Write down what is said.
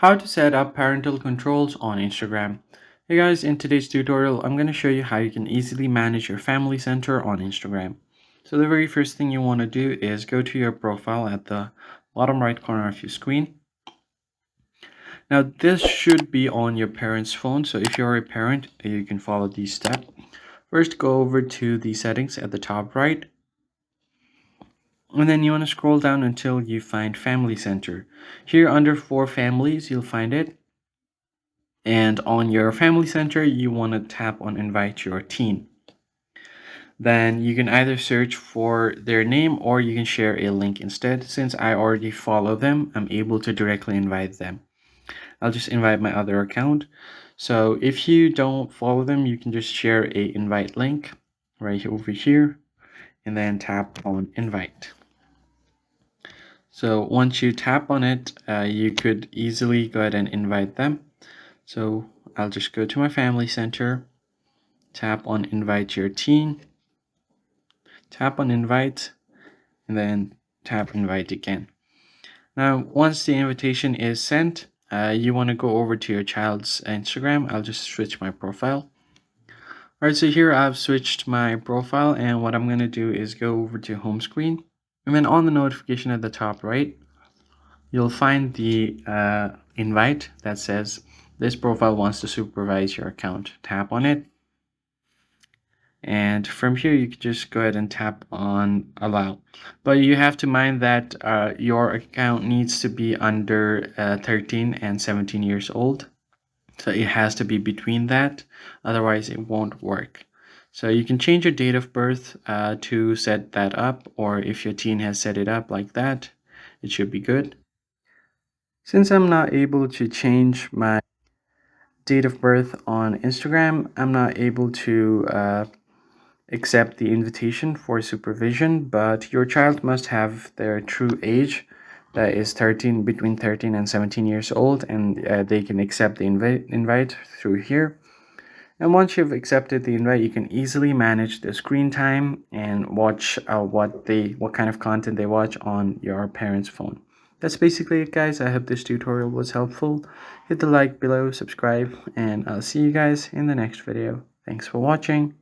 How to set up parental controls on Instagram. Hey guys, in today's tutorial, I'm going to show you how you can easily manage your family center on Instagram. So the very first thing you want to do is go to your profile at the bottom right corner of your screen. Now this should be on your parent's phone, so if you're a parent, you can follow these steps. First, go over to the settings at the top right, and then you want to scroll down until you find Family Center. Here under For Families, you'll find it. And on your Family Center, you want to tap on Invite Your Teen. Then you can either search for their name or you can share a link instead. Since I already follow them, I'm able to directly invite them. I'll just invite my other account. So if you don't follow them, you can just share a invite link right over here and then tap on invite. So once you tap on it, you could easily go ahead and invite them. So I'll just go to my Family Center, tap on Invite Your Teen, tap on Invite, and then tap Invite again. Now, once the invitation is sent, you want to go over to your child's Instagram. I'll just switch my profile. Alright, so here I've switched my profile, and what I'm going to do is go over to home screen. And then on the notification at the top right, you'll find the invite that says this profile wants to supervise your account. Tap on it. And from here, you can just go ahead and tap on allow. But you have to mind that your account needs to be under 13 and 17 years old. So it has to be between that, otherwise it won't work. So you can change your date of birth to set that up, or if your teen has set it up like that, it should be good. Since I'm not able to change my date of birth on Instagram, I'm not able to accept the invitation for supervision, but your child must have their true age, that is between 13 and 17 years old, and they can accept the invite through here. And once you've accepted the invite, you can easily manage the screen time and watch what kind of content they watch on your parents' phone. That's basically it, guys. I hope this tutorial was helpful. Hit the like below, subscribe, and I'll see you guys in the next video. Thanks for watching.